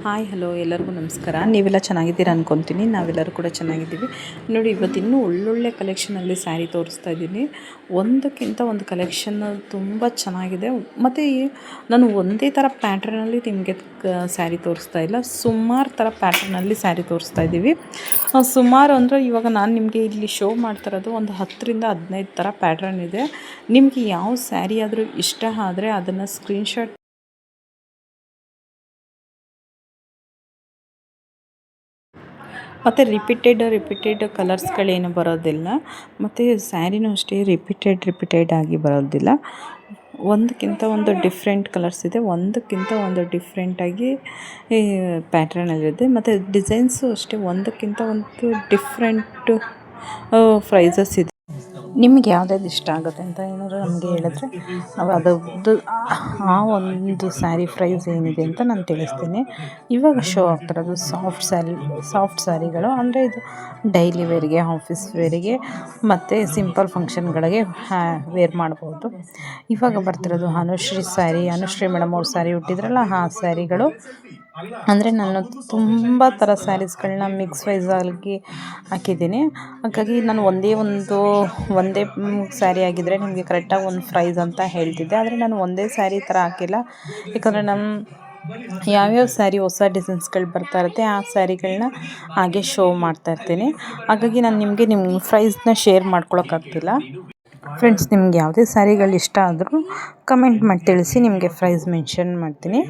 Hi hello ಎಲ್ಲರಿಗೂ ನಮಸ್ಕಾರ. ನೀವೆಲ್ಲ ಚೆನ್ನಾಗಿದ್ದೀರಾ ಅಂದ್ಕೊತೀನಿ. ನಾವೆಲ್ಲರೂ ಕೂಡ ಚೆನ್ನಾಗಿದ್ದೀವಿ. ನೋಡಿ, ಇವತ್ತು ಇನ್ನೂ ಒಳ್ಳೊಳ್ಳೆ ಕಲೆಕ್ಷನಲ್ಲಿ ಸ್ಯಾರಿ ತೋರಿಸ್ತಾ ಇದ್ದೀನಿ. ಒಂದಕ್ಕಿಂತ ಒಂದು ಕಲೆಕ್ಷನ್ ತುಂಬ ಚೆನ್ನಾಗಿದೆ. ಮತ್ತು ನಾನು ಒಂದೇ ಥರ ಪ್ಯಾಟ್ರನಲ್ಲಿ ನಿಮಗೆ ಸ್ಯಾರಿ ತೋರಿಸ್ತಾ ಇಲ್ಲ, ಸುಮಾರು ಥರ ಪ್ಯಾಟ್ರನಲ್ಲಿ ಸ್ಯಾರಿ ತೋರಿಸ್ತಾ ಇದ್ದೀವಿ. ಸುಮಾರು ಅಂದರೆ ಇವಾಗ ನಾನು ನಿಮಗೆ ಇಲ್ಲಿ ಶೋ ಮಾಡ್ತಾ ಇರೋದು ಒಂದು 10ರಿಂದ 15 ಥರ ಪ್ಯಾಟ್ರನ್ ಇದೆ. ನಿಮಗೆ ಯಾವ ಸ್ಯಾರಿ ಆದರೂ ಇಷ್ಟ ಆದರೆ ಅದನ್ನು ಸ್ಕ್ರೀನ್ಶಾಟ್ ಮತ್ತು ರಿಪೀಟೆಡ್ ಕಲರ್ಸ್ಗಳೇನು ಬರೋದಿಲ್ಲ. ಮತ್ತು ಸ್ಯಾರಿನೂ ಅಷ್ಟೇ ರಿಪೀಟೆಡ್ ಆಗಿ ಬರೋದಿಲ್ಲ. ಒಂದಕ್ಕಿಂತ ಒಂದು ಡಿಫ್ರೆಂಟ್ ಕಲರ್ಸ್ ಇದೆ, ಒಂದಕ್ಕಿಂತ ಒಂದು ಡಿಫ್ರೆಂಟಾಗಿ ಪ್ಯಾಟ್ರನಲ್ಲಿದೆ. ಮತ್ತು ಡಿಸೈನ್ಸು ಅಷ್ಟೇ ಒಂದಕ್ಕಿಂತ ಒಂದು ಡಿಫ್ರೆಂಟು ಪ್ರೈಸಸ್ ಇದೆ. ನಿಮಗೆ ಯಾವುದಾದ್ರು ಇಷ್ಟ ಆಗುತ್ತೆ ಅಂತ ಏನಾದರೂ ನಮಗೆ ಹೇಳಿದ್ರೆ ನಾವು ಅದರದ್ದು ಆ ಒಂದು ಸ್ಯಾರಿ ಪ್ರೈಸ್ ಏನಿದೆ ಅಂತ ನಾನು ತಿಳಿಸ್ತೀನಿ. ಇವಾಗ ಶೋ ಆಗ್ತಿರೋದು ಸಾಫ್ಟ್ ಸ್ಯಾರಿಗಳು. ಅಂದರೆ ಇದು ಡೈಲಿ ವೇರಿಗೆ, ಆಫೀಸ್ ವೇರಿಗೆ ಮತ್ತು ಸಿಂಪಲ್ ಫಂಕ್ಷನ್ಗಳಿಗೆ ವೇರ್ ಮಾಡ್ಬೋದು. ಇವಾಗ ಬರ್ತಿರೋದು ಅನುಶ್ರೀ ಮೇಡಮ್ ಅವ್ರ ಸ್ಯಾರಿ ಹುಟ್ಟಿದ್ರಲ್ಲ, ಆ ಸ್ಯಾರಿಗಳು. ಅಂದರೆ ನಾನು ತುಂಬ ಥರ ಸ್ಯಾರೀಸ್ಗಳನ್ನ ಮಿಕ್ಸ್ ವೈಸಾಗಿ ಹಾಕಿದ್ದೀನಿ. ಹಾಗಾಗಿ ನಾನು ಒಂದೇ ಸ್ಯಾರಿ ಆಗಿದ್ದರೆ ನಿಮಗೆ ಕರೆಕ್ಟಾಗಿ ಒಂದು ಪ್ರೈಸ್ ಅಂತ ಹೇಳ್ತಿದ್ದೆ. ಆದರೆ ನಾನು ಒಂದೇ ಸ್ಯಾರಿ ಥರ ಹಾಕಿಲ್ಲ, ಯಾಕಂದರೆ ಯಾವ್ಯಾವ ಸ್ಯಾರಿ ಹೊಸ ಡಿಸೈನ್ಸ್ಗಳು ಬರ್ತಾ ಇರುತ್ತೆ ಆ ಸ್ಯಾರಿಗಳನ್ನ ಹಾಗೆ ಶೋ ಮಾಡ್ತಾಯಿರ್ತೀನಿ. ಹಾಗಾಗಿ ನಾನು ನಿಮ್ಮ ಪ್ರೈಸ್ನ ಶೇರ್ ಮಾಡ್ಕೊಳಕ್ಕಾಗ್ತಿಲ್ಲ. ಫ್ರೆಂಡ್ಸ್, ನಿಮ್ಗೆ ಯಾವುದೇ ಸ್ಯಾರಿಗಳು ಇಷ್ಟ ಆದರೂ ಕಮೆಂಟ್ ಮಾಡಿ ತಿಳಿಸಿ, ನಿಮಗೆ ಪ್ರೈಸ್ ಮೆನ್ಷನ್ ಮಾಡ್ತೀನಿ.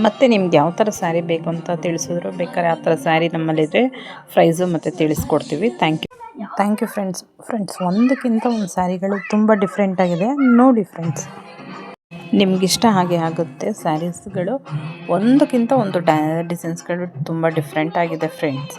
ಮತ್ತು ನಿಮ್ಗೆ ಯಾವ ಥರ ಸ್ಯಾರಿ ಬೇಕು ಅಂತ ತಿಳಿಸಿದ್ರು, ಬೇಕಾದ್ರೆ ಆ ಥರ ಸ್ಯಾರಿ ನಮ್ಮಲ್ಲಿದ್ದರೆ ಪ್ರೈಸು ಮತ್ತು ತಿಳಿಸ್ಕೊಡ್ತೀವಿ. Thank you friends. ಒಂದಕ್ಕಿಂತ ಒಂದು ಸ್ಯಾರಿಗಳು ತುಂಬ ಡಿಫ್ರೆಂಟಾಗಿದೆ. ನೋಡಿ ಫ್ರೆಂಡ್ಸ್, ನಿಮಗಿಷ್ಟ ಹಾಗೆ ಆಗುತ್ತೆ. ಸ್ಯಾರೀಸ್ಗಳು ಒಂದಕ್ಕಿಂತ ಒಂದು ಡಿಸೈನ್ಸ್ಗಳು ತುಂಬ ಡಿಫ್ರೆಂಟಾಗಿದೆ ಫ್ರೆಂಡ್ಸ್.